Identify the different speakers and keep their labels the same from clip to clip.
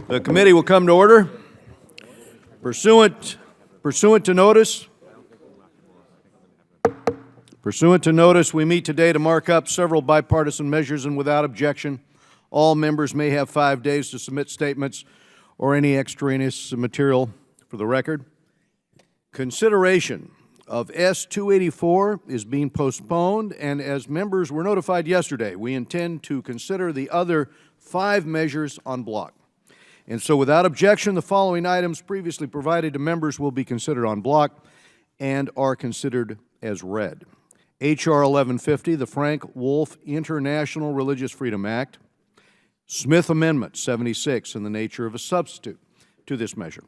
Speaker 1: The committee will come to order. Pursuant to notice, we meet today to mark up several bipartisan measures, and without objection, all members may have 5 days to submit statements or any extraneous material for the record. Consideration of S-284 is being postponed, and as members were notified yesterday, we intend to consider the other 5 measures en bloc. And so without objection, the following items previously provided to members will be considered en bloc and are considered as read. H.R. 1150, the Frank Wolf International Religious Freedom Act. Smith Amendment 76, in the nature of a substitute to this measure.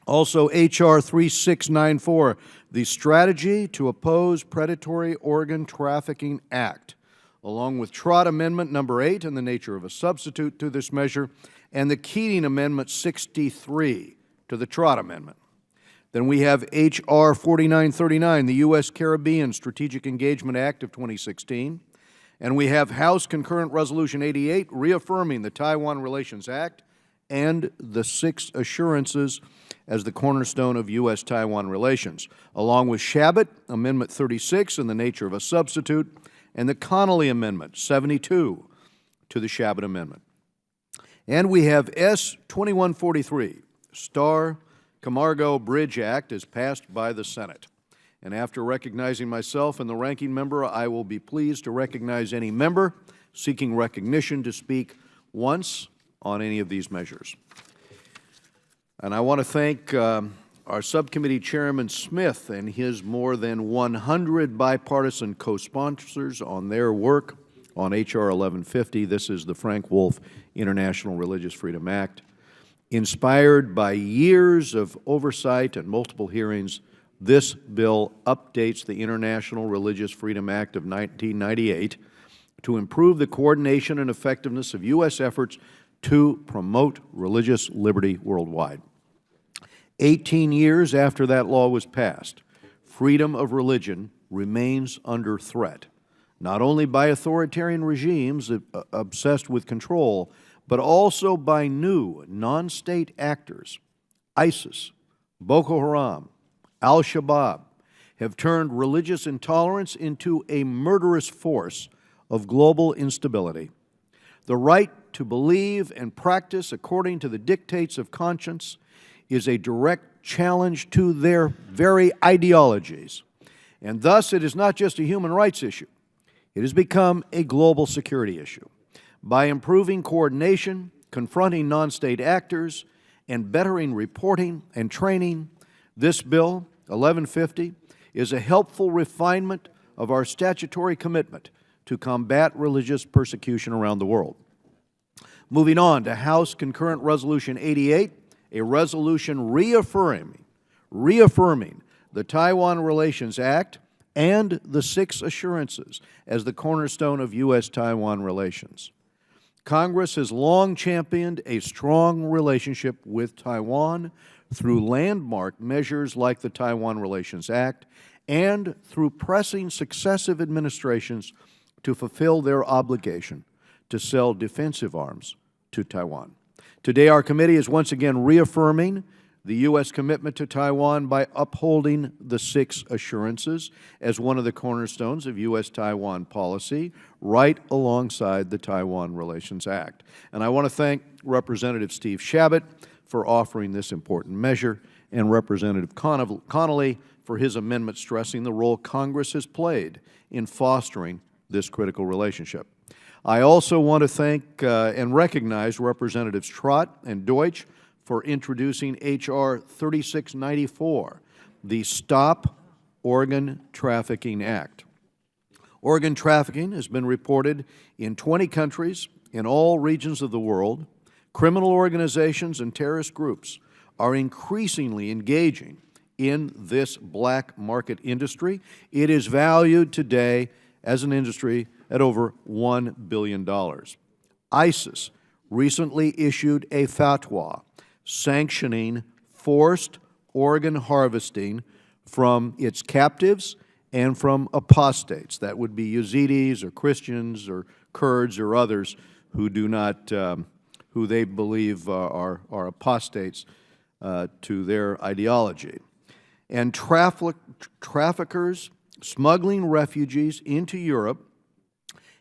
Speaker 1: Also, H.R. 3694, the Strategy to Oppose Predatory Organ Trafficking Act, along with Trott Amendment number 8, in the nature of a substitute to this measure, and the Keating Amendment 63 to the Trott Amendment. Then we have H.R. 4939, the U.S. Caribbean Strategic Engagement Act of 2016, and we have House Concurrent Resolution 88, reaffirming the Taiwan Relations Act and the 6 assurances as the cornerstone of U.S.-Taiwan relations, along with Shabbat Amendment 36, in the nature of a substitute, and the Connolly Amendment 72 to the Shabbat Amendment. And we have S-2143, Starr-Camargo Bridge Act, as passed by the Senate. And after recognizing myself and the ranking member, I will be pleased to recognize any member seeking recognition to speak once on any of these measures. And I want to thank our subcommittee chairman Smith and his more than 100 bipartisan co-sponsors on their work on H.R. 1150. This is the Frank Wolf International Religious Freedom Act. Inspired by years of oversight and multiple hearings, this bill updates the International Religious Freedom Act of 1998 to improve the coordination and effectiveness of U.S. efforts to promote religious liberty worldwide. 18 years after that law was passed, freedom of religion remains under threat, not only by authoritarian regimes obsessed with control, but also by new non-state actors. ISIS, Boko Haram, Al-Shabaab have turned religious intolerance into a murderous force of global instability. The right to believe and practice according to the dictates of conscience is a direct challenge to their very ideologies. And thus, it is not just a human rights issue. It has become a global security issue. By improving coordination, confronting non-state actors, and bettering reporting and training, this bill, 1150, is a helpful refinement of our statutory commitment to combat religious persecution around the world. Moving on to House Concurrent Resolution 88, a resolution reaffirming the Taiwan Relations Act and the 6 assurances as the cornerstone of U.S.-Taiwan relations. Congress has long championed a strong relationship with Taiwan through landmark measures like the Taiwan Relations Act and through pressing successive administrations to fulfill their obligation to sell defensive arms to Taiwan. Today, our committee is once again reaffirming the U.S. commitment to Taiwan by upholding the 6 assurances as one of the cornerstones of U.S.-Taiwan policy, right alongside the Taiwan Relations Act. And I want to thank Representative Steve Shabbat for offering this important measure, and Representative Connolly for his amendment stressing the role Congress has played in fostering this critical relationship. I also want to thank and recognize Representatives Trott and Deutsch for introducing H.R. 3694, the Stop Organ Trafficking Act. Organ trafficking has been reported in 20 countries in all regions of the world. Criminal organizations and terrorist groups are increasingly engaging in this black market industry. It is valued today as an industry at over $1 billion. ISIS recently issued a fatwa sanctioning forced organ harvesting from its captives and from apostates. That would be Yazidis or Christians or Kurds or others who do not who they believe are apostates to their ideology. And traffickers smuggling refugees into Europe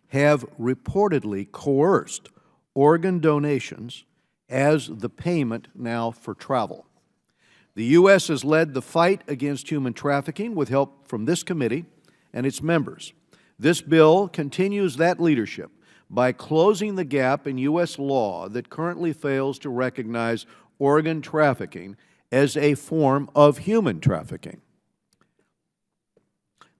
Speaker 1: have reportedly coerced organ donations as the payment now for travel. The U.S. has led the fight against human trafficking with help from this committee and its members. This bill continues that leadership by closing the gap in U.S. law that currently fails to recognize organ trafficking as a form of human trafficking.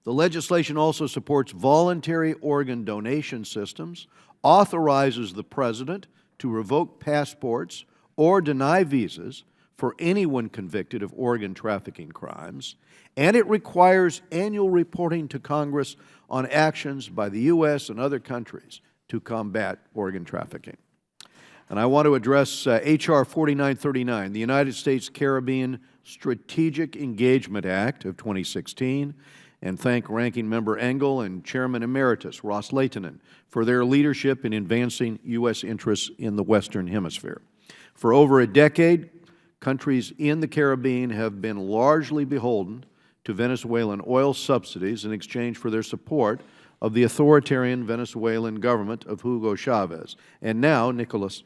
Speaker 1: The legislation also supports voluntary organ donation systems, authorizes the President to revoke passports or deny visas for anyone convicted of organ trafficking crimes, and it requires annual reporting to Congress on actions by the U.S. and other countries to combat organ trafficking. And I want to address H.R. 4939, the United States Caribbean Strategic Engagement Act of 2016, and thank Ranking Member Engel and Chairman Emeritus Ross Leitonen for their leadership in advancing U.S. interests in the Western Hemisphere. For over a decade, countries in the Caribbean have been largely beholden to Venezuelan oil subsidies in exchange for their support of the authoritarian Venezuelan government of Hugo Chavez and now Nicolas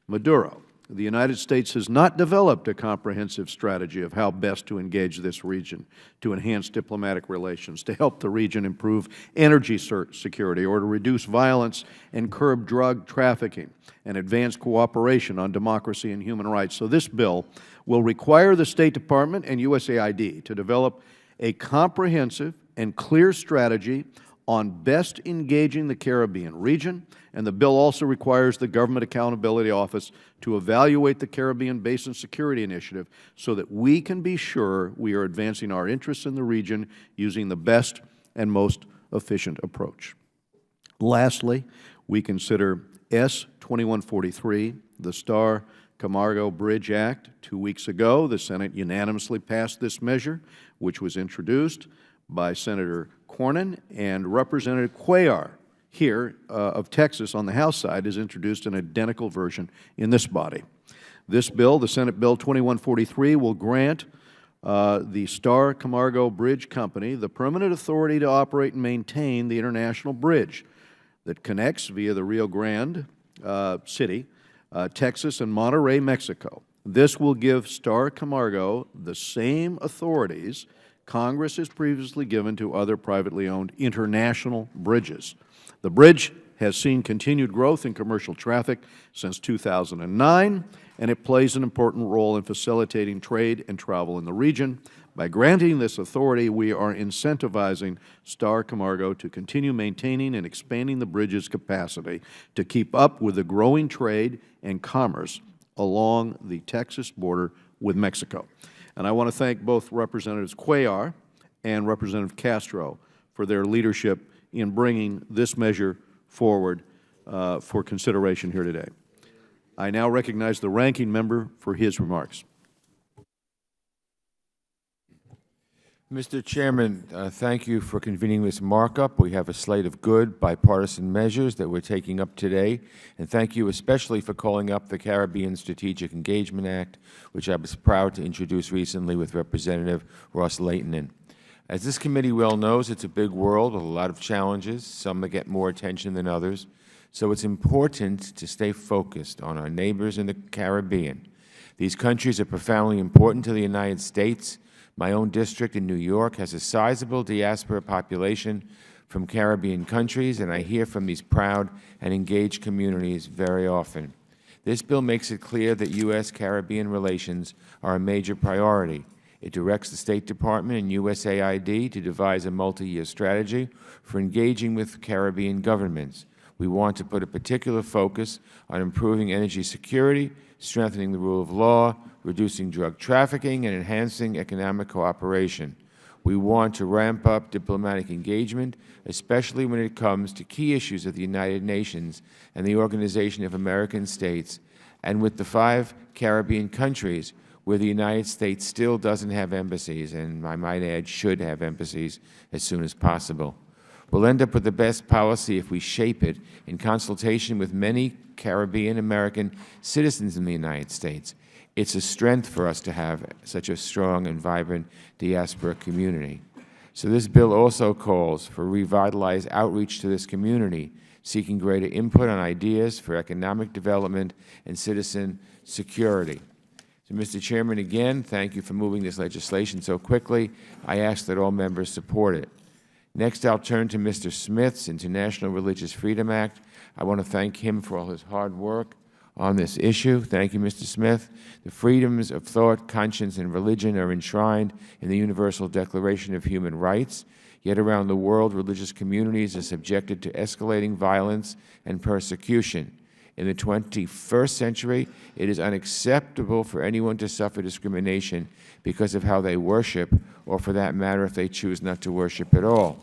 Speaker 1: Maduro. The United States has not developed a comprehensive strategy of how best to engage this region to enhance diplomatic relations, to help the region improve energy security, or to reduce violence and curb drug trafficking and advance cooperation on democracy and human rights. So this bill will require the State Department and USAID to develop a comprehensive and clear strategy on best engaging the Caribbean region, and the bill also requires the Government Accountability Office to evaluate the Caribbean Basin Security Initiative so that we can be sure we are advancing our interests in the region using the best and most efficient approach. Lastly, we consider S. 2143, the Starr-Camargo Bridge Act. 2 weeks ago, the Senate unanimously passed this measure, which was introduced by Senator Cornyn, and Representative Cuellar here of Texas on the House side has introduced an identical version in this body. This bill, the Senate Bill 2143, will grant the Starr-Camargo Bridge Company the permanent authority to operate and maintain the international bridge that connects via the Rio Grande City, Texas, and Monterrey, Mexico. This will give Starr-Camargo the same authorities Congress has previously given to other privately owned international bridges. The bridge has seen continued growth in commercial traffic since 2009, and it plays an important role in facilitating trade and travel in the region. By granting this authority, we are incentivizing Starr-Camargo to continue maintaining and expanding the bridge's capacity to keep up with the growing trade and commerce along the Texas border with Mexico. And I want to thank both Representatives Cuellar and Representative Castro for their leadership in bringing this measure forward for consideration here today. I now recognize the Ranking Member for his remarks.
Speaker 2: Mr. Chairman, thank you for convening this markup. We have a slate of good bipartisan measures that we're taking up today, and thank you especially for calling up the Caribbean Strategic Engagement Act, which I was proud to introduce recently with Representative Ross Leitonen. As this committee well knows, it's a big world with a lot of challenges, some that get more attention than others, so it's important to stay focused on our neighbors in the Caribbean. These countries are profoundly important to the United States. My own district in New York has a sizable diaspora population from Caribbean countries, and I hear from these proud and engaged communities very often. This bill makes it clear that U.S.-Caribbean relations are a major priority. It directs the State Department and USAID to devise a multi-year strategy for engaging with Caribbean governments. We want to put a particular focus on improving energy security, strengthening the rule of law, reducing drug trafficking, and enhancing economic cooperation. We want to ramp up diplomatic engagement, especially when it comes to key issues of the United Nations and the Organization of American States, and with the 5 Caribbean countries where the United States still doesn't have embassies, and I might add should have embassies as soon as possible. We'll end up with the best policy if we shape it in consultation with many Caribbean American citizens in the United States. It's a strength for us to have such a strong and vibrant diaspora community. So this bill also calls for revitalized outreach to this community, seeking greater input on ideas for economic development and citizen security. So, Mr. Chairman, again, thank you for moving this legislation so quickly. I ask that all members support it. Next, I'll turn to Mr. Smith's International Religious Freedom Act. I want to thank him for all his hard work on this issue. Thank you, Mr. Smith. The freedoms of thought, conscience, and religion are enshrined in the Universal Declaration of Human Rights. Yet around the world, religious communities are subjected to escalating violence and persecution. In the 21st century, it is unacceptable for anyone to suffer discrimination because of how they worship, or for that matter, if they choose not to worship at all.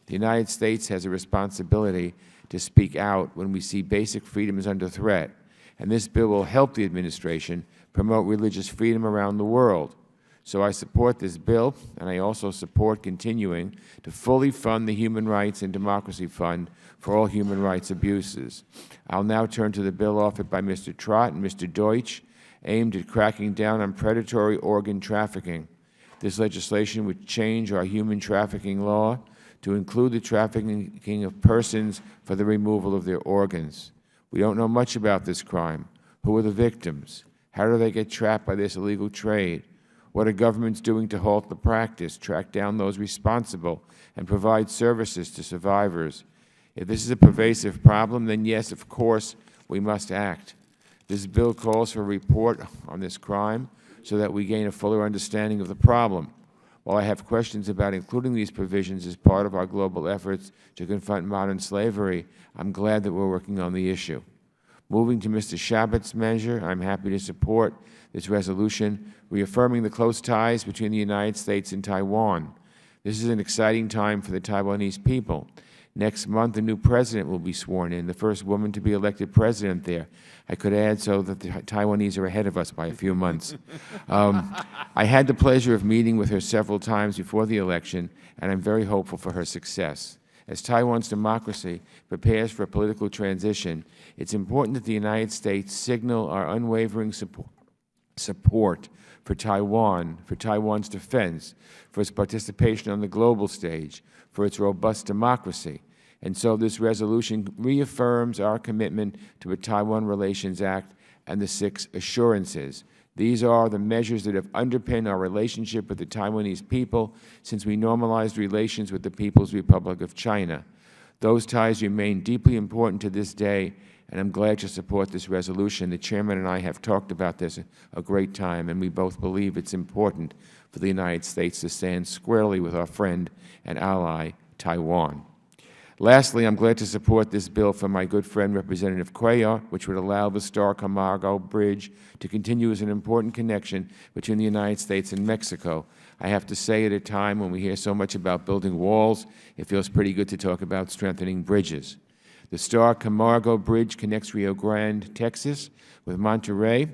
Speaker 2: The United States has a responsibility to speak out when we see basic freedoms under threat, and this bill will help the administration promote religious freedom around the world. So I support this bill, and I also support continuing to fully fund the Human Rights and Democracy Fund for all human rights abuses. I'll now turn to the bill offered by Mr. Trott and Mr. Deutsch, aimed at cracking down on predatory organ trafficking. This legislation would change our human trafficking law to include the trafficking of persons for the removal of their organs. We don't know much about this crime. Who are the victims? How do they get trapped by this illegal trade? What are governments doing to halt the practice, track down those responsible, and provide services to survivors? If this is a pervasive problem, then yes, of course, we must act. This bill calls for a report on this crime so that we gain a fuller understanding of the problem. While I have questions about including these provisions as part of our global efforts to confront modern slavery, I'm glad that we're working on the issue. Moving to Mr. Shabbat's measure, I'm happy to support this resolution, reaffirming the close ties between the United States and Taiwan. This is an exciting time for the Taiwanese people. Next month, a new president will be sworn in, the first woman to be elected president there. I could add so that the Taiwanese are ahead of us by a few months. I had the pleasure of meeting with her several times before the election, and I'm very hopeful for her success. As Taiwan's democracy prepares for a political transition, it's important that the United States signal our unwavering support for Taiwan, for Taiwan's defense, for its participation on the global stage, for its robust democracy. And so this resolution reaffirms our commitment to a Taiwan Relations Act and the 6 assurances. These are the measures that have underpinned our relationship with the Taiwanese people since we normalized relations with the People's Republic of China. Those ties remain deeply important to this day, and I'm glad to support this resolution. The Chairman and I have talked about this a great time, and we both believe it's important for the United States to stand squarely with our friend and ally, Taiwan. Lastly, I'm glad to support this bill from my good friend, Representative Cuellar, which would allow the Star Camargo Bridge to continue as an important connection between the United States and Mexico. I have to say, at a time when we hear so much about building walls, it feels pretty good to talk about strengthening bridges. The Star Camargo Bridge connects Rio Grande, Texas, with Monterrey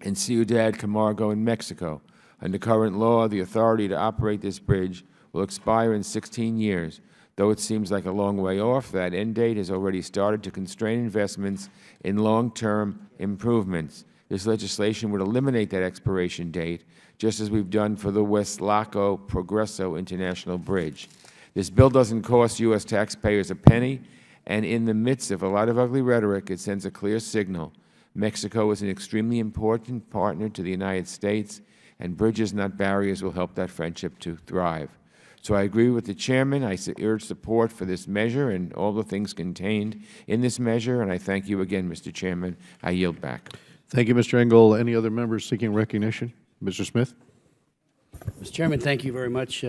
Speaker 2: and Ciudad Camargo in Mexico. Under current law, the authority to operate this bridge will expire in 16 years. Though it seems like a long way off, that end date has already started to constrain investments in long-term improvements. This legislation would eliminate that expiration date, just as we've done for the West Laco Progreso International Bridge. This bill doesn't cost U.S. taxpayers a penny, and in the midst of a lot of ugly rhetoric, it sends a clear signal. Mexico is an extremely important partner to the United States, and bridges, not barriers, will help that friendship to thrive. So I agree with the Chairman. I urge support for this measure and all the things contained in this measure, and I thank you again, Mr. Chairman. I yield back.
Speaker 1: Thank you, Mr. Engel. Any other members seeking recognition? Mr. Smith?
Speaker 3: Mr. Chairman, thank you very much.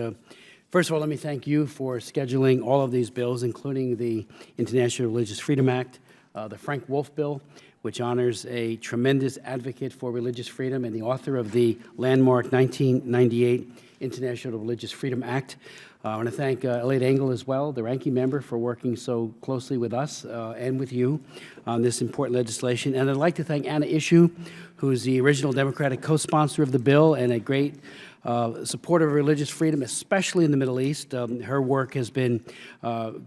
Speaker 3: First of all, let me thank you for scheduling all of these bills, including the International Religious Freedom Act, the Frank Wolf Bill, which honors a tremendous advocate for religious freedom and the author of the landmark 1998 International Religious Freedom Act. I want to thank Elliot Engel as well, the ranking member, for working so closely with us and with you on this important legislation. And I'd like to thank Anna Issue, who is the original Democratic co-sponsor of the bill and a great supporter of religious freedom, especially in the Middle East. Her work has been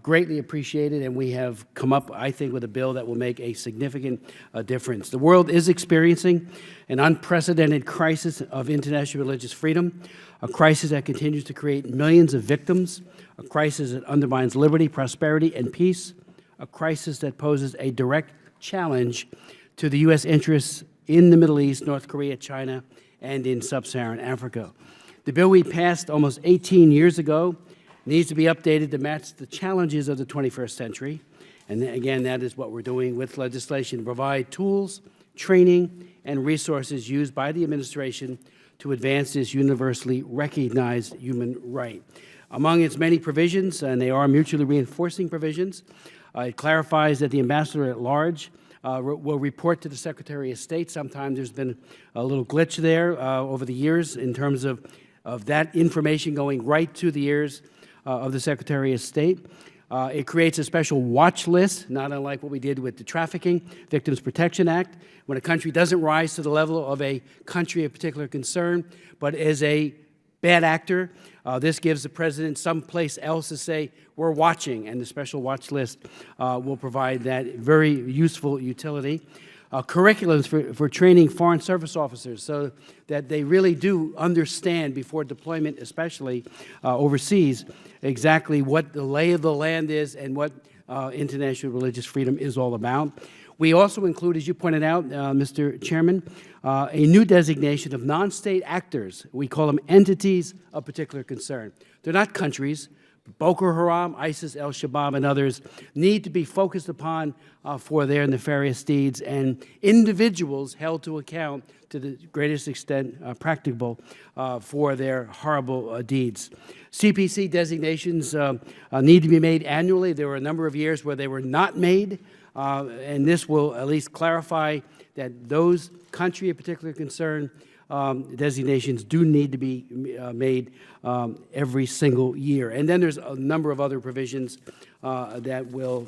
Speaker 3: greatly appreciated, and we have come up, I think, with a bill that will make a significant difference. The world is experiencing an unprecedented crisis of international religious freedom, a crisis that continues to create millions of victims, a crisis that undermines liberty, prosperity, and peace, a crisis that poses a direct challenge to the U.S. interests in the Middle East, North Korea, China, and in sub-Saharan Africa. The bill we passed almost 18 years ago needs to be updated to match the challenges of the 21st century. And again, that is what we're doing with legislation, to provide tools, training, and resources used by the administration to advance this universally recognized human right. Among its many provisions, and they are mutually reinforcing provisions, it clarifies that the ambassador at large will report to the Secretary of State. Sometimes there's been a little glitch there over the years in terms of that information going right to the ears of the Secretary of State. It creates a special watch list, not unlike what we did with the Trafficking Victims Protection Act, when a country doesn't rise to the level of a country of particular concern, but is a bad actor. This gives the president someplace else to say, we're watching, and the special watch list will provide that very useful utility. Curriculums for training foreign service officers so that they really do understand before deployment, especially overseas, exactly what the lay of the land is and what international religious freedom is all about. We also include, as you pointed out, Mr. Chairman, a new designation of non-state actors. We call them entities of particular concern. They're not countries. Boko Haram, ISIS, El-Shabaab, and others need to be focused upon for their nefarious deeds, and individuals held to account to the greatest extent practicable for their horrible deeds. CPC designations need to be made annually. There were a number of years where they were not made, and this will at least clarify that those country of particular concern designations do need to be made every single year. And then there's a number of other provisions that will,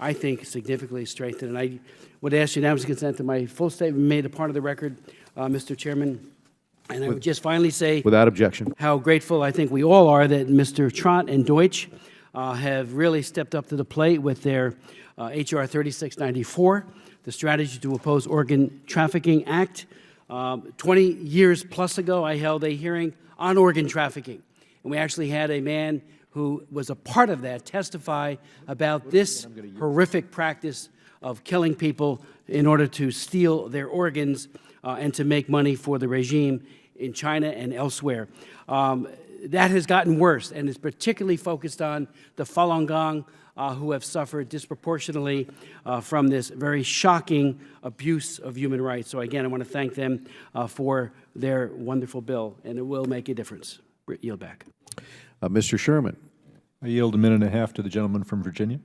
Speaker 3: I think, significantly strengthen. And I would ask unanimous consent to my full statement made a part of the record, Mr. Chairman. And I would just finally say,
Speaker 1: Without objection.
Speaker 3: how grateful I think we all are that Mr. Trott and Deutsch have really stepped up to the plate with their H.R. 3694, the Strategy to Oppose Organ Trafficking Act. 20 years plus ago, I held a hearing on organ trafficking, and we actually had a man who was a part of that testify about this horrific practice of killing people in order to steal their organs and to make money for the regime in China and elsewhere. That has gotten worse, and is particularly focused on the Falun Gong, who have suffered disproportionately from this very shocking abuse of human rights. So again, I want to thank them for their wonderful bill, and it will make a difference. Yield back.
Speaker 1: Mr. Sherman.
Speaker 4: I yield a minute and a half to the gentleman from Virginia.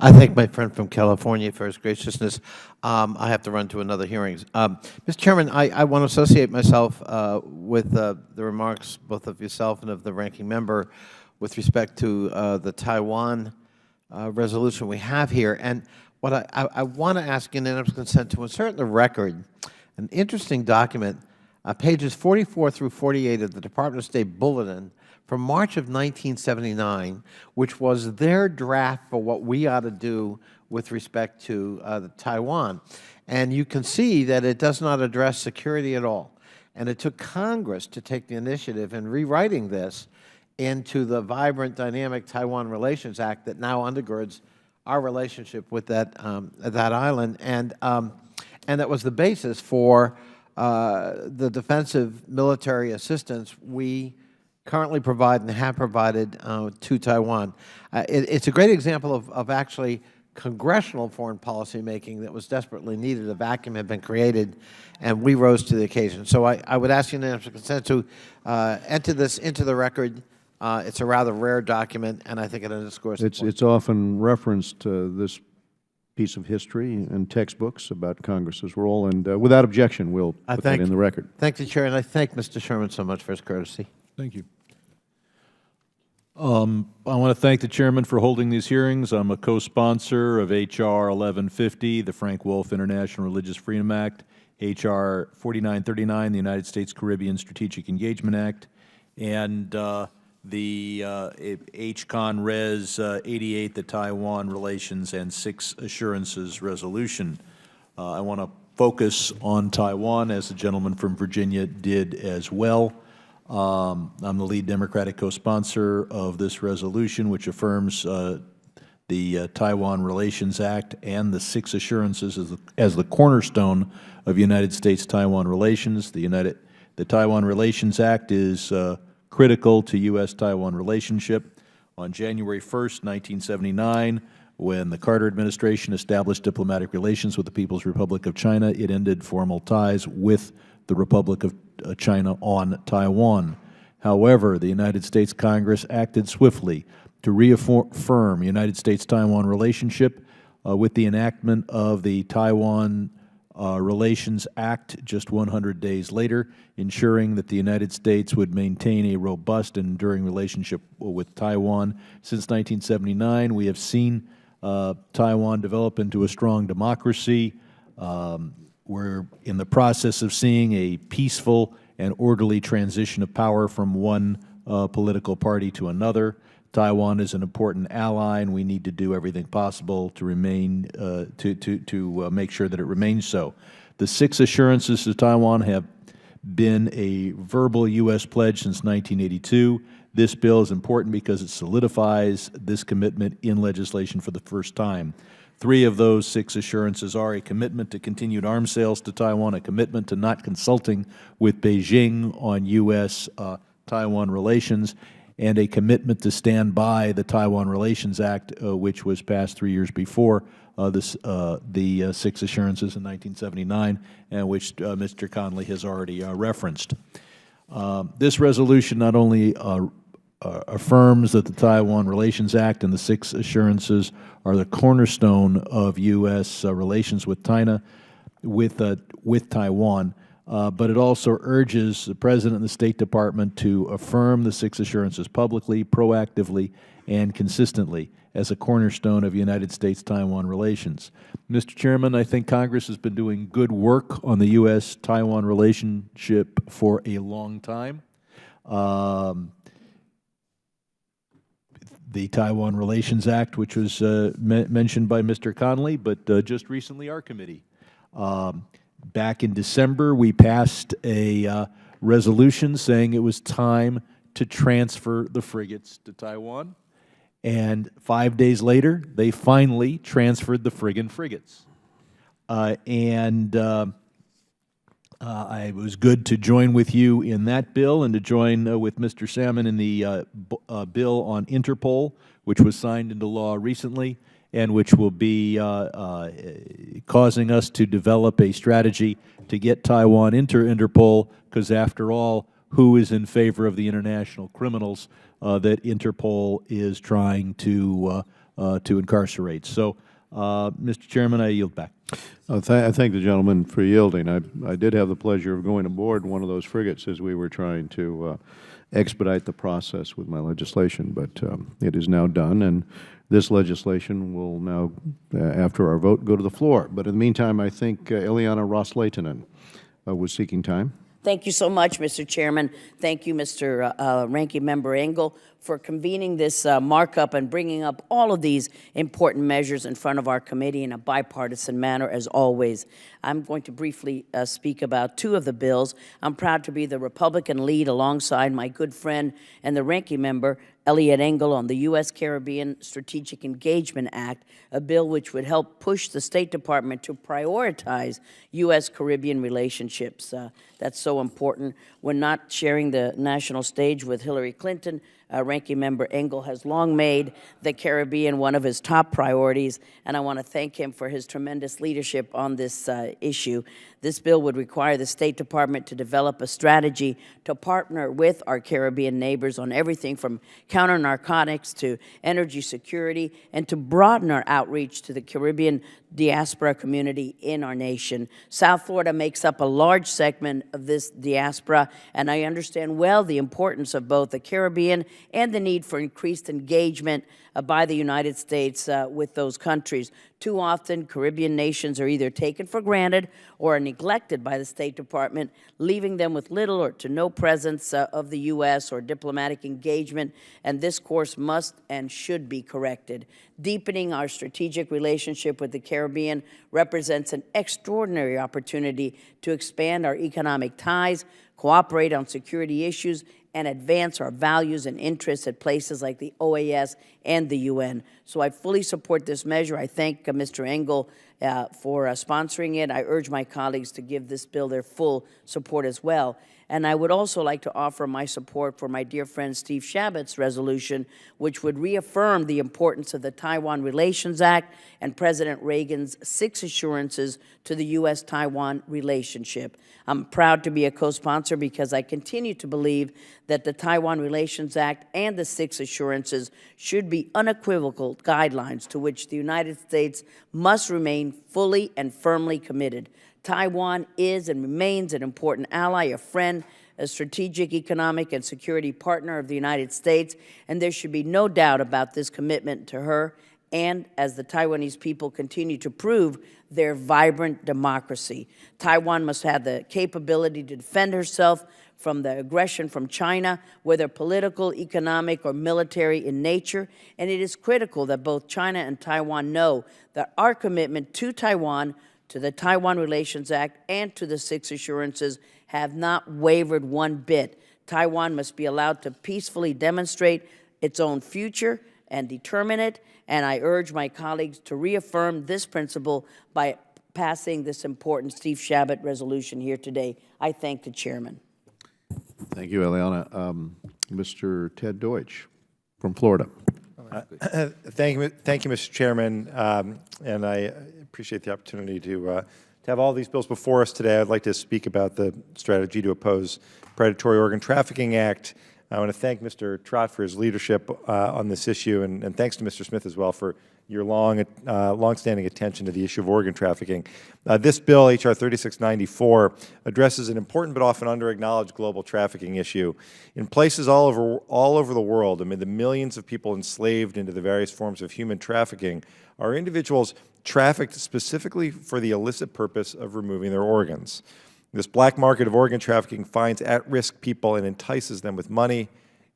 Speaker 5: I thank my friend from California for his graciousness. I have to run to another hearing. Mr. Chairman, I want to associate myself with the remarks both of yourself and of the ranking member with respect to the Taiwan resolution we have here. And what I want to ask unanimous consent to insert in the record an interesting document, pages 44 through 48 of the Department of State Bulletin from March of 1979, which was their draft for what we ought to do with respect to Taiwan. And you can see that it does not address security at all. And it took Congress to take the initiative in rewriting this into the vibrant, dynamic Taiwan Relations Act that now undergirds our relationship with that island, and that was the basis for the defensive military assistance we currently provide and have provided to Taiwan. It's a great example of actually congressional foreign policy making that was desperately needed. A vacuum had been created, and we rose to the occasion. So I would ask unanimous consent to enter this into the record. It's a rather rare document, and I think it underscores the point.
Speaker 1: It's often referenced, this piece of history in textbooks about Congress's role, and without objection, we'll put that in the record.
Speaker 5: Thank the Chair, and I thank Mr. Sherman so much for his courtesy.
Speaker 4: Thank you. I want to thank the Chairman for holding these hearings. I'm a co-sponsor of H.R. 1150, the Frank Wolf International Religious Freedom Act, H.R. 4939, the United States Caribbean Strategic Engagement Act, and the H.Con. Res. 88, the Taiwan Relations and Six Assurances Resolution. I want to focus on Taiwan, as the gentleman from Virginia did as well. I'm the lead Democratic co-sponsor of this resolution, which affirms the Taiwan Relations Act and the Six Assurances as the cornerstone of United States-Taiwan relations. The Taiwan Relations Act is critical to U.S.-Taiwan relationship. On January 1st, 1979, when the Carter administration established diplomatic relations with the People's Republic of China, it ended formal ties with the Republic of China on Taiwan. However, the United States Congress acted swiftly to reaffirm United States-Taiwan relationship with the enactment of the Taiwan Relations Act just 100 days later, ensuring that the United States would maintain a robust and enduring relationship with Taiwan. Since 1979, we have seen Taiwan develop into a strong democracy. We're in the process of seeing a peaceful and orderly transition of power from one political party to another. Taiwan is an important ally, and we need to do everything possible to remain to make sure that it remains so. The Six Assurances to Taiwan have been a verbal U.S. pledge since 1982. This bill is important because it solidifies this commitment in legislation for the first time. 3 of those 6 assurances are a commitment to continued arms sales to Taiwan, a commitment to not consulting with Beijing on U.S.-Taiwan relations, and a commitment to stand by the Taiwan Relations Act, which was passed 3 years before the 6 assurances in 1979, and which Mr. Conley has already referenced. This resolution not only affirms that the Taiwan Relations Act and the 6 assurances are the cornerstone of U.S. Relations with China, with Taiwan, but it also urges the President and the State Department to affirm the 6 assurances publicly, proactively, and consistently as a cornerstone of United States-Taiwan relations. Mr. Chairman, I think Congress has been doing good work on the U.S.-Taiwan relationship for a long time. The Taiwan Relations Act, which was mentioned by Mr. Conley, but just recently our committee. Back in December, we passed a resolution saying it was time to transfer the frigates to Taiwan. And 5 days later, they finally transferred the friggin' frigates. It was good to join with you in that bill and to join with Mr. Salmon in the bill on Interpol, which was signed into law recently and which will be causing us to develop a strategy to get Taiwan into Interpol, because after all, who is in favor of the international criminals that Interpol is trying to incarcerate? So, Mr. Chairman, I yield back.
Speaker 1: I thank the gentleman for yielding. I did have the pleasure of going aboard one of those frigates as we were trying to expedite the process with my legislation, but it is now done, and this legislation will now, after our vote, go to the floor. But in the meantime, I think Ileana Ros-Lehtinen was seeking time.
Speaker 6: Thank you so much, Mr. Chairman. Thank you, Mr. Ranking Member Engel, for convening this markup and bringing up all of these important measures in front of our committee in a bipartisan manner, as always. I'm going to briefly speak about 2 of the bills. I'm proud to be the Republican lead alongside my good friend and the ranking member, Eliot Engel, on the U.S. Caribbean Strategic Engagement Act, a bill which would help push the State Department to prioritize U.S. Caribbean relationships. That's so important. When not sharing the national stage with Hillary Clinton, Ranking Member Engel has long made the Caribbean one of his top priorities, and I want to thank him for his tremendous leadership on this issue. This bill would require the State Department to develop a strategy to partner with our Caribbean neighbors on everything from counter-narcotics to energy security, and to broaden our outreach to the Caribbean diaspora community in our nation. South Florida makes up a large segment of this diaspora, and I understand well the importance of both the Caribbean and the need for increased engagement by the United States with those countries. Too often, Caribbean nations are either taken for granted or are neglected by the State Department, leaving them with little or to no presence of the U.S. or diplomatic engagement, and this course must and should be corrected. Deepening our strategic relationship with the Caribbean represents an extraordinary opportunity to expand our economic ties, cooperate on security issues, and advance our values and interests at places like the OAS and the UN. So I fully support this measure. I thank Mr. Engel for sponsoring it. I urge my colleagues to give this bill their full support as well. And I would also like to offer my support for my dear friend Steve Chabot's resolution, which would reaffirm the importance of the Taiwan Relations Act and President Reagan's 6 assurances to the U.S.-Taiwan relationship. I'm proud to be a co-sponsor because I continue to believe that the Taiwan Relations Act and the 6 assurances should be unequivocal guidelines to which the United States must remain fully and firmly committed. Taiwan is and remains an important ally, a friend, a strategic economic and security partner of the United States, and there should be no doubt about this commitment to her and, as the Taiwanese people continue to prove, their vibrant democracy. Taiwan must have the capability to defend herself from the aggression from China, whether political, economic, or military in nature, and it is critical that both China and Taiwan know that our commitment to Taiwan, to the Taiwan Relations Act, and to the 6 assurances have not wavered one bit. Taiwan must be allowed to peacefully demonstrate its own future and determine it, and I urge my colleagues to reaffirm this principle by passing this important Steve Chabot resolution here today. I thank the chairman.
Speaker 1: Thank you, Eliana. Mr. Ted Deutsch from Florida.
Speaker 7: Thank you, Mr. Chairman, and I appreciate the opportunity to have all these bills before us today. I'd like to speak about the strategy to oppose Predatory Organ Trafficking Act. I want to thank Mr. Trott for his leadership on this issue, and thanks to Mr. Smith as well for your long-standing attention to the issue of organ trafficking. This bill, H.R. 3694, addresses an important but often under-acknowledged global trafficking issue. In places all over the world, amid the millions of people enslaved into the various forms of human trafficking, are individuals trafficked specifically for the illicit purpose of removing their organs. This black market of organ trafficking finds at-risk people and entices them with money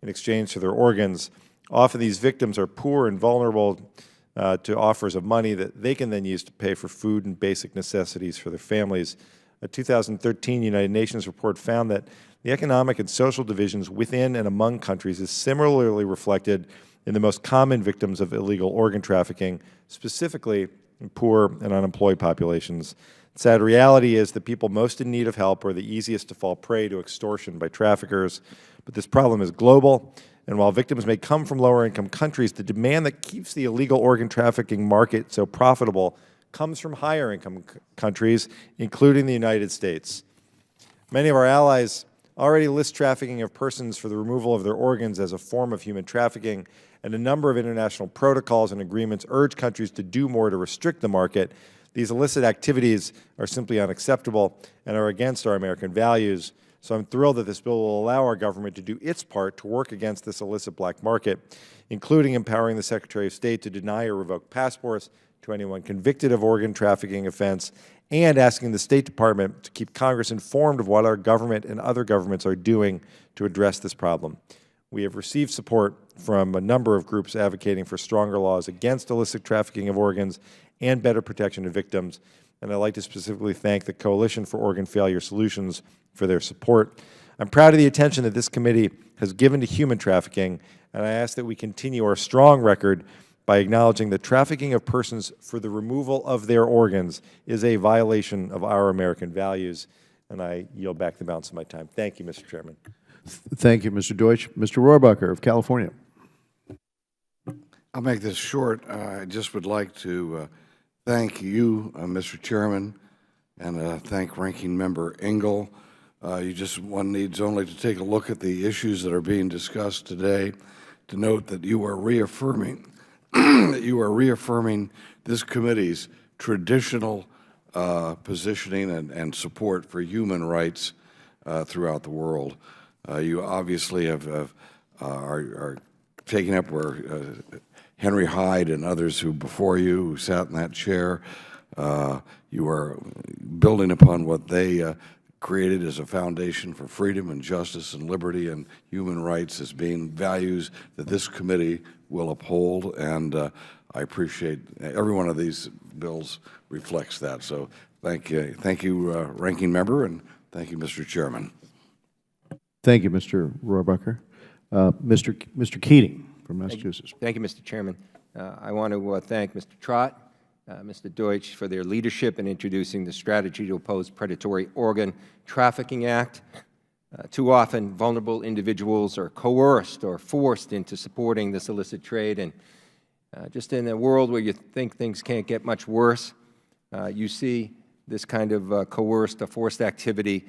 Speaker 7: in exchange for their organs. Often these victims are poor and vulnerable to offers of money that they can then use to pay for food and basic necessities for their families. A 2013 United Nations report found that the economic and social divisions within and among countries is similarly reflected in the most common victims of illegal organ trafficking, specifically in poor and unemployed populations. The sad reality is that people most in need of help are the easiest to fall prey to extortion by traffickers. But this problem is global, and while victims may come from lower-income countries, the demand that keeps the illegal organ trafficking market so profitable comes from higher-income countries, including the United States. Many of our allies already list trafficking of persons for the removal of their organs as a form of human trafficking, and a number of international protocols and agreements urge countries to do more to restrict the market. These illicit activities are simply unacceptable and are against our American values. So I'm thrilled that this bill will allow our government to do its part to work against this illicit black market, including empowering the Secretary of State to deny or revoke passports to anyone convicted of organ trafficking offense, and asking the State Department to keep Congress informed of what our government and other governments are doing to address this problem. We have received support from a number of groups advocating for stronger laws against illicit trafficking of organs and better protection of victims, and I'd like to specifically thank the Coalition for Organ Failure Solutions for their support. I'm proud of the attention that this committee has given to human trafficking, and I ask that we continue our strong record by acknowledging that trafficking of persons for the removal of their organs is a violation of our American values, and I yield back the balance of my time. Thank you, Mr. Chairman.
Speaker 1: Thank you, Mr. Deutsch. Mr. Rohrbacher of California.
Speaker 8: I'll make this short. I just would like to thank you, Mr. Chairman, and thank Ranking Member Engel. One needs only to take a look at the issues that are being discussed today to note that you are reaffirming this committee's traditional positioning and support for human rights throughout the world. You obviously have are taking up where Henry Hyde and others who before you who sat in that chair, you are building upon what they created as a foundation for freedom and justice and liberty and human rights as being values that this committee will uphold, and I appreciate every one of these bills reflects that. So thank you, Ranking Member, and thank you, Mr. Chairman.
Speaker 1: Thank you, Mr. Rohrabacher. Mr. Keating from Massachusetts.
Speaker 9: Thank you, Mr. Chairman. I want to thank Mr. Trott, Mr. Deutsch for their leadership in introducing the Strategy to Oppose Predatory Organ Trafficking Act. Too often, vulnerable individuals are coerced or forced into supporting this illicit trade, and just in a world where you think things can't get much worse, you see this kind of coerced or forced activity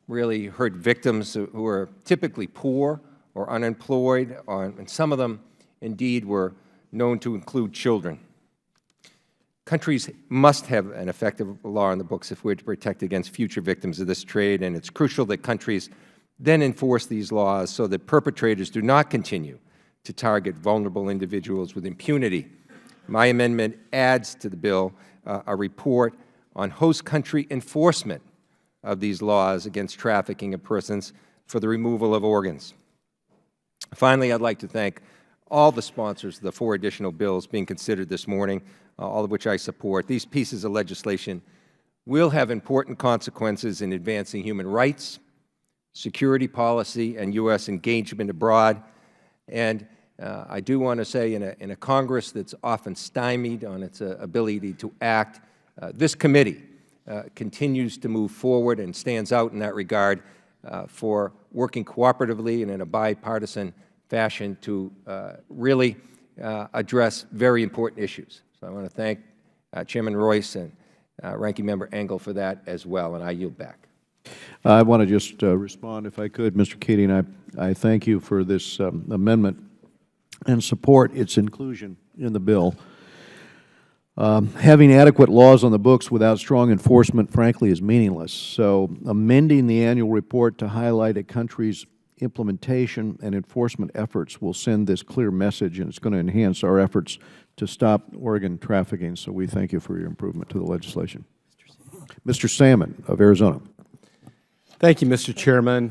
Speaker 9: really hurt victims who are typically poor or unemployed, and some of them, indeed, were known to include children. Countries must have an effective law on the books if we're to protect against future victims of this trade, and it's crucial that countries then enforce these laws so that perpetrators do not continue to target vulnerable individuals with impunity. My amendment adds to the bill a report on host country enforcement of these laws against trafficking of persons for the removal of organs. Finally, I'd like to thank all the sponsors of the 4 additional bills being considered this morning, all of which I support. These pieces of legislation will have important consequences in advancing human rights, security policy, and U.S. engagement abroad. And I do want to say, in a Congress that's often stymied on its ability to act, this committee continues to move forward and stands out in that regard for working cooperatively and in a bipartisan fashion to really address very important issues. So I want to thank Chairman Royce and Ranking Member Engel for that as well, and I yield back.
Speaker 1: I want to just respond, if I could, Mr. Keating. I thank you for this amendment and support its inclusion in the bill. Having adequate laws on the books without strong enforcement, frankly, is meaningless. So amending the annual report to highlight a country's implementation and enforcement efforts will send this clear message, and it's going to enhance our efforts to stop organ trafficking. So we thank you for your improvement to the legislation. Mr. Salmon of Arizona.
Speaker 10: Thank you, Mr. Chairman.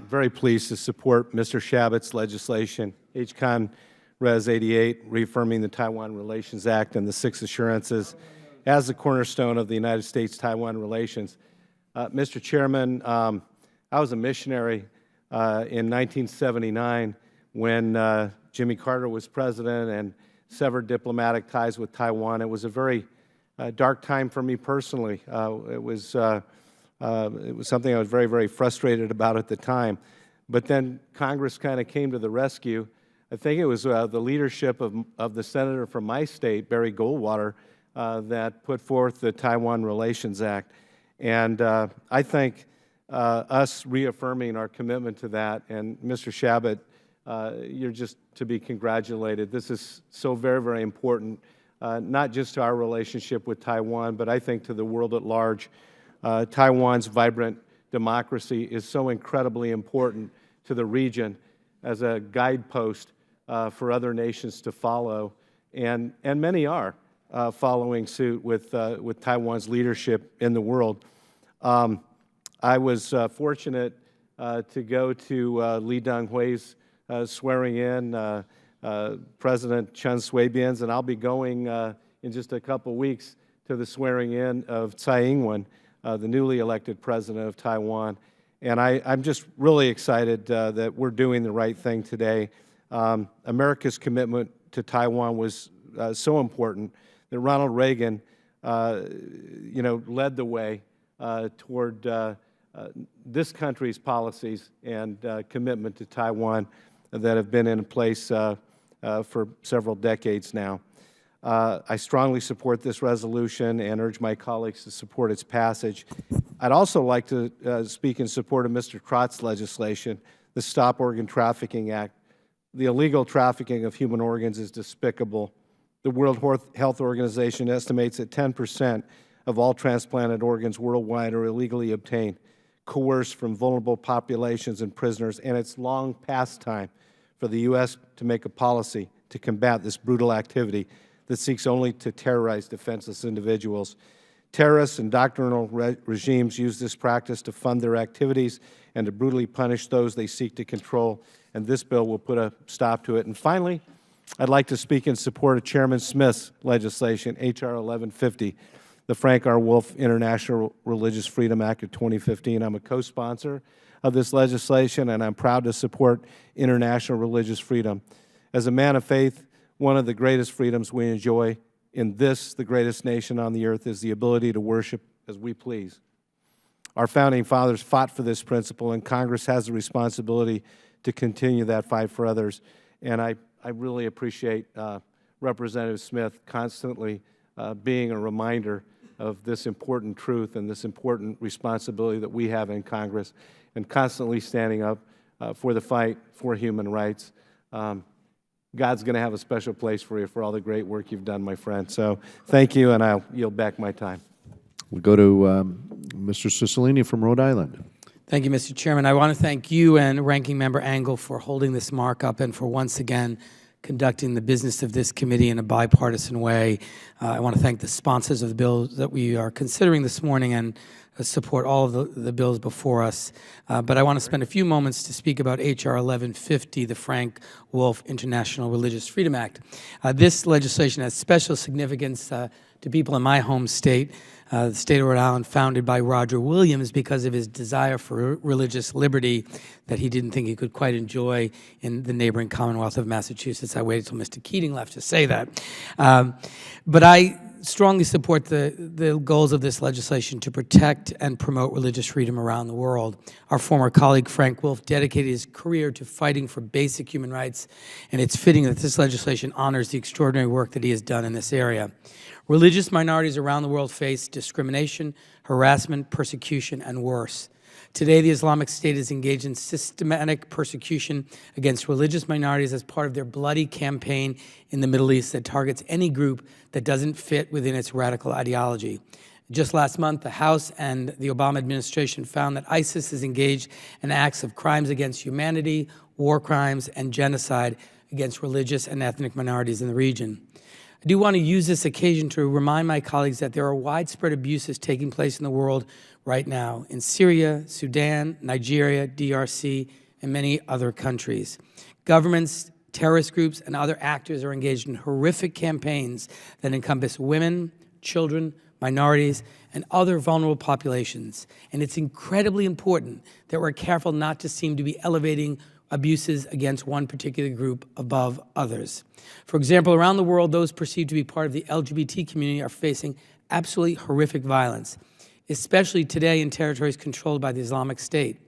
Speaker 10: Very pleased to support Mr. Shabat's legislation, HCON Res 88, reaffirming the Taiwan Relations Act and the 6 assurances as the cornerstone of the United States-Taiwan relations. Mr. Chairman, I was a missionary in 1979 when Jimmy Carter was president and severed diplomatic ties with Taiwan. It was a very dark time for me personally. It was something I was very, very frustrated about at the time. But then Congress kind of came to the rescue. I think it was the leadership of the senator from my state, Barry Goldwater, that put forth the Taiwan Relations Act. And I think us reaffirming our commitment to that, and Mr. Shabat, you're just to be congratulated. This is so very, very important, not just to our relationship with Taiwan, but I think to the world at large. Taiwan's vibrant democracy is so incredibly important to the region as a guidepost for other nations to follow, and many are following suit with Taiwan's leadership in the world. I was fortunate to go to Lee Teng-hui's swearing in, President Chen Shui-bian's, and I'll be going in just a couple weeks to the swearing in of Tsai Ing-wen, the newly elected president of Taiwan. And I'm just really excited that we're doing the right thing today. America's commitment to Taiwan was so important that Ronald Reagan, led the way toward this country's policies and commitment to Taiwan that have been in place for several decades now. I strongly support this resolution and urge my colleagues to support its passage. I'd also like to speak in support of Mr. Trott's legislation, the Stop Organ Trafficking Act. The illegal trafficking of human organs is despicable. The World Health Organization estimates that 10% of all transplanted organs worldwide are illegally obtained. coerced from vulnerable populations and prisoners, and it's long past time for the U.S. to make a policy to combat this brutal activity that seeks only to terrorize defenseless individuals. Terrorists and doctrinal regimes use this practice to fund their activities and to brutally punish those they seek to control, and this bill will put a stop to it. And finally, I'd like to speak in support of Chairman Smith's legislation, H.R. 1150, the Frank R. Wolf International Religious Freedom Act of 2015. I'm a co-sponsor of this legislation, and I'm proud to support international religious freedom. As a man of faith, one of the greatest freedoms we enjoy in this, the greatest nation on the earth, is the ability to worship as we please. Our founding fathers fought for this principle, and Congress has a responsibility to continue that fight for others. And I really appreciate Representative Smith constantly being a reminder of this important truth and this important responsibility that we have in Congress, and constantly standing up for the fight for human rights. God's going to have a special place for you for all the great work you've done, my friend. So thank you, and I'll yield back my time.
Speaker 1: We'll go to Mr. Cicilline from Rhode Island.
Speaker 11: Thank you, Mr. Chairman. I want to thank you and Ranking Member Engel for holding this markup and for once again conducting the business of this committee in a bipartisan way. I want to thank the sponsors of the bills that we are considering this morning and support all of the bills before us. But I want to spend a few moments to speak about H.R. 1150, the Frank Wolf International Religious Freedom Act. This legislation has special significance to people in my home state, the state of Rhode Island, founded by Roger Williams because of his desire for religious liberty that he didn't think he could quite enjoy in the neighboring Commonwealth of Massachusetts. I waited until Mr. Keating left to say that. But I strongly support the goals of this legislation to protect and promote religious freedom around the world. Our former colleague Frank Wolf dedicated his career to fighting for basic human rights, and it's fitting that this legislation honors the extraordinary work that he has done in this area. Religious minorities around the world face discrimination, harassment, persecution, and worse. Today, the Islamic State is engaged in systematic persecution against religious minorities as part of their bloody campaign in the Middle East that targets any group that doesn't fit within its radical ideology. Just last month, the House and the Obama administration found that ISIS is engaged in acts of crimes against humanity, war crimes, and genocide against religious and ethnic minorities in the region. I do want to use this occasion to remind my colleagues that there are widespread abuses taking place in the world right now in Syria, Sudan, Nigeria, DRC, and many other countries. Governments, terrorist groups, and other actors are engaged in horrific campaigns that encompass women, children, minorities, and other vulnerable populations. And it's incredibly important that we're careful not to seem to be elevating abuses against one particular group above others. For example, around the world, those perceived to be part of the LGBT community are facing absolutely horrific violence, especially today in territories controlled by the Islamic State.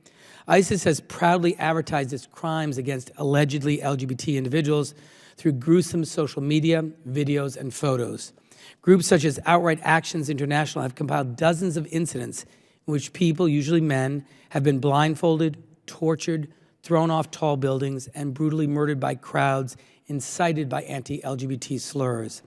Speaker 11: ISIS has proudly advertised its crimes against allegedly LGBT individuals through gruesome social media, videos, and photos. Groups such as Outright Actions International have compiled dozens of incidents in which people, usually men, have been blindfolded, tortured, thrown off tall buildings, and brutally murdered by crowds incited by anti-LGBT slurs.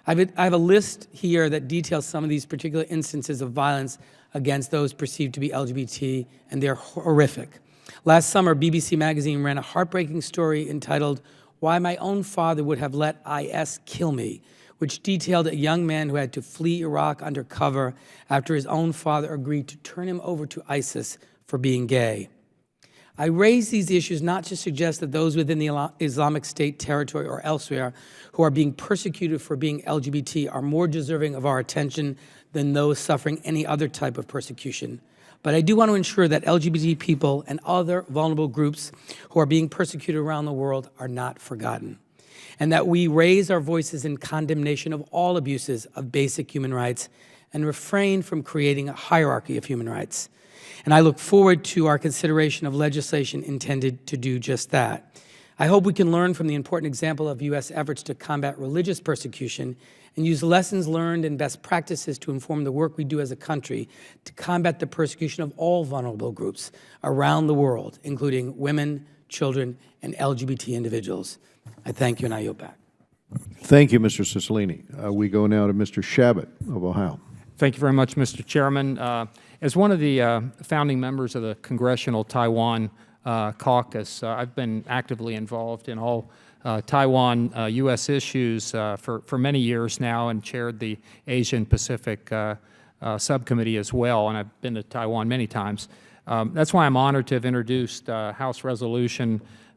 Speaker 11: I have a list here that details some of these particular instances of violence against those perceived to be LGBT, and they're horrific. Last summer, BBC Magazine ran a heartbreaking story entitled, "Why My Own Father Would Have Let IS Kill Me," which detailed a young man who had to flee Iraq under cover after his own father agreed to turn him over to ISIS for being gay. I raise these issues not to suggest that those within the Islamic State territory or elsewhere who are being persecuted for being LGBT are more deserving of our attention than those suffering any other type of persecution. But I do want to ensure that LGBT people and other vulnerable groups who are being persecuted around the world are not forgotten, and that we raise our voices in condemnation of all abuses of basic human rights and refrain from creating a hierarchy of human rights. And I look forward to our consideration of legislation intended to do just that. I hope we can learn from the important example of U.S. efforts to combat religious persecution and use lessons learned and best practices to inform the work we do as a country to combat the persecution of all vulnerable groups around the world, including women, children, and LGBT individuals. I thank you, and I yield back.
Speaker 1: Thank you, Mr. Cicilline. We go now to Mr. Shabbat of Ohio.
Speaker 12: Thank you very much, Mr. Chairman. As one of the founding members of the Congressional Taiwan Caucus, I've been actively involved in all Taiwan U.S. issues for many years now and chaired the Asian Pacific subcommittee as well, and I've been to Taiwan many times. That's why I'm honored to have introduced House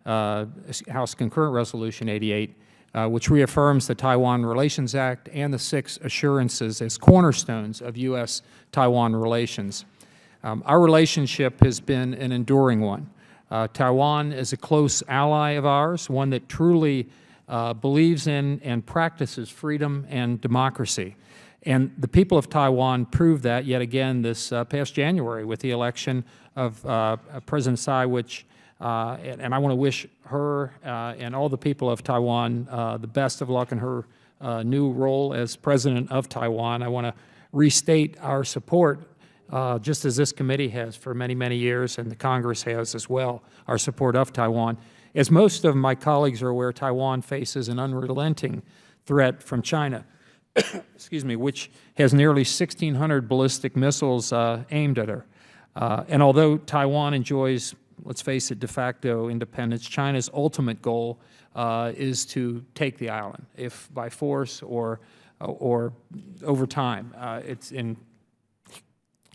Speaker 12: Concurrent Resolution 88, which reaffirms the Taiwan Relations Act and the 6 assurances as cornerstones of U.S.-Taiwan relations. Our relationship has been an enduring one. Taiwan is a close ally of ours, one that truly believes in and practices freedom and democracy. And the people of Taiwan proved that yet again this past January with the election of President Tsai, which and I want to wish her and all the people of Taiwan the best of luck in her new role as President of Taiwan. I want to restate our support, just as this committee has for many, many years, and the Congress has as well, our support of Taiwan. As most of my colleagues are aware, Taiwan faces an unrelenting threat from China, excuse me, which has nearly 1,600 ballistic missiles aimed at her. And although Taiwan enjoys, let's face it, de facto independence, China's ultimate goal is to take the island, if by force or over time.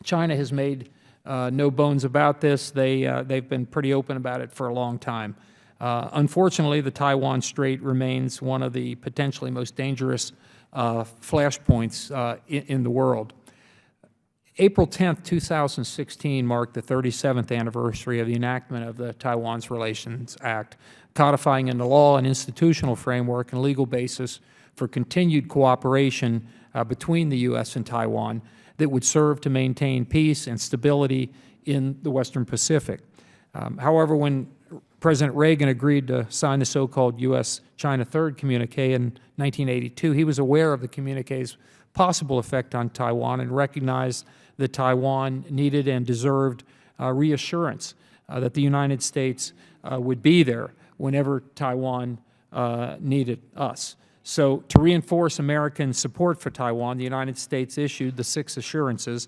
Speaker 12: China has made no bones about this. They've been pretty open about it for a long time. Unfortunately, the Taiwan Strait remains one of the potentially most dangerous flashpoints in the world. April 10th, 2016 marked the 37th anniversary of the enactment of the Taiwan's Relations Act, codifying into law an institutional framework and legal basis for continued cooperation between the U.S. and Taiwan that would serve to maintain peace and stability in the Western Pacific. However, when President Reagan agreed to sign the so-called U.S.-China Third Communique in 1982, he was aware of the communique's possible effect on Taiwan and recognized that Taiwan needed and deserved reassurance that the United States would be there whenever Taiwan needed us. So to reinforce American support for Taiwan, the United States issued the 6 assurances,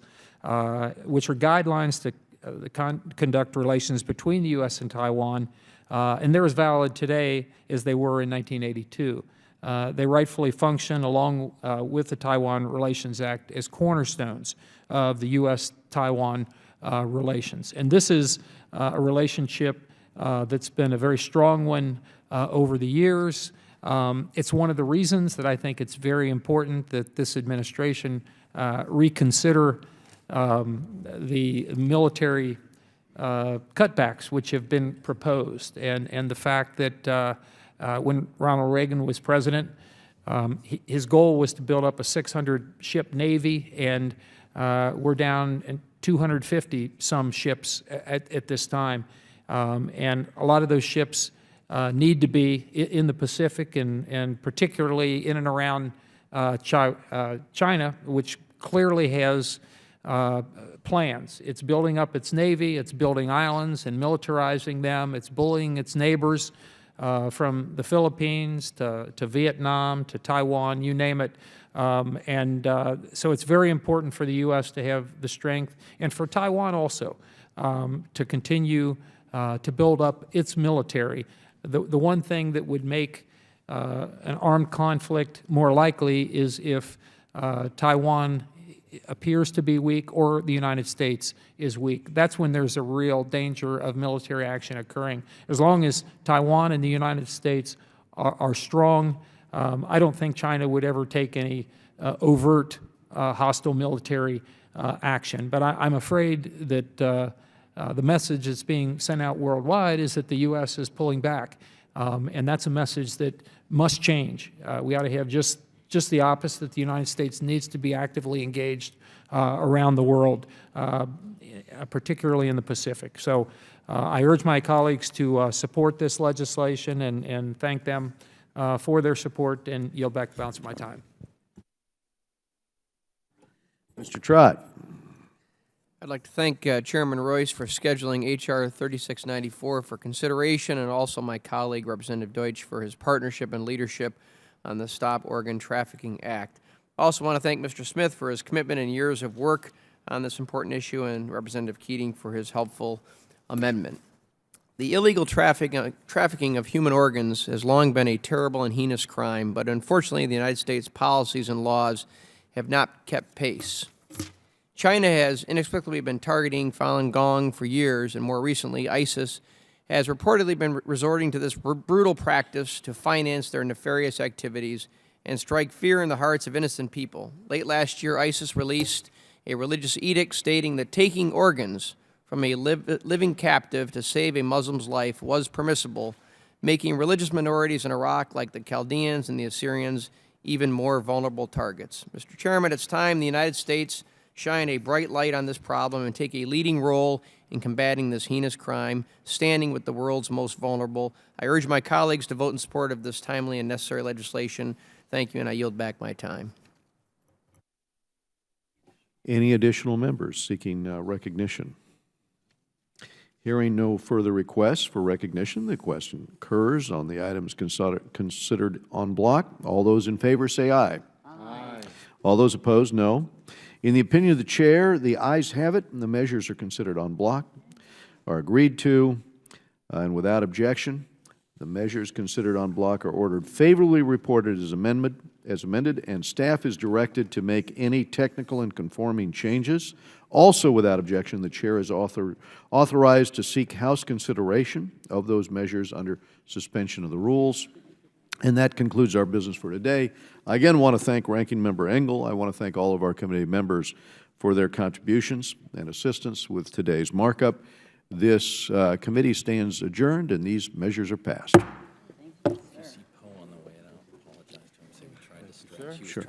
Speaker 12: which are guidelines to conduct relations between the U.S. and Taiwan, and they're as valid today as they were in 1982. They rightfully function along with the Taiwan Relations Act as cornerstones of the U.S.-Taiwan relations. And this is a relationship that's been a very strong one over the years. It's one of the reasons that I think it's very important that this administration reconsider the military cutbacks which have been proposed, and the fact that when Ronald Reagan was president, his goal was to build up a 600-ship Navy, and we're down in 250-some ships at this time. And a lot of those ships need to be in the Pacific, and particularly in and around China, which clearly has plans. It's building up its Navy, it's building islands and militarizing them, it's bullying its neighbors, from the Philippines to Vietnam to Taiwan, you name it. So it's very important for the U.S. to have the strength, and for Taiwan also, to continue to build up its military. The one thing that would make an armed conflict more likely is if Taiwan appears to be weak or the United States is weak. That's when there's a real danger of military action occurring. As long as Taiwan and the United States are strong, I don't think China would ever take any overt hostile military action. But I'm afraid that the message that's being sent out worldwide is that the U.S. is pulling back, and that's a message that must change. We ought to have just the opposite. The United States needs to be actively engaged around the world, particularly in the Pacific. So I urge my colleagues to support this legislation and thank them for their support, and yield back the balance of my time.
Speaker 1: Mr. Trott.
Speaker 13: I'd like to thank Chairman Royce for scheduling H.R. 3694 for consideration, and also my colleague, Representative Deutsch, for his partnership and leadership on the Stop Organ Trafficking Act. I also want to thank Mr. Smith for his commitment and years of work on this important issue, and Representative Keating for his helpful amendment. The illegal trafficking of human organs has long been a terrible and heinous crime, but unfortunately the United States policies and laws have not kept pace. China has inexplicably been targeting Falun Gong for years, and more recently ISIS has reportedly been resorting to this brutal practice to finance their nefarious activities and strike fear in the hearts of innocent people. Late last year, ISIS released a religious edict stating that taking organs from a living captive to save a Muslim's life was permissible, making religious minorities in Iraq, like the Chaldeans and the Assyrians, even more vulnerable targets. Mr. Chairman, it's time the United States shine a bright light on this problem and take a leading role in combating this heinous crime, standing with the world's most vulnerable. I urge my colleagues to vote in support of this timely and necessary legislation. Thank you, and I yield back my time.
Speaker 1: Any additional members seeking recognition? Hearing no further requests for recognition, the question occurs on the items considered en bloc. All those in favor say aye. Aye. All those opposed, no. In the opinion of the Chair, the ayes have it, and the measures are considered en bloc, are agreed to, and without objection, the measures considered en bloc are ordered favorably reported as amended, and staff is directed to make any technical and conforming changes. Also, without objection, the Chair is authorized to seek House consideration of those measures under suspension of the rules. And that concludes our business for today. I again want to thank Ranking Member Engel. I want to thank all of our committee members for their contributions and assistance with today's markup. This committee stands adjourned, and these measures are passed.
Speaker 4: Sure.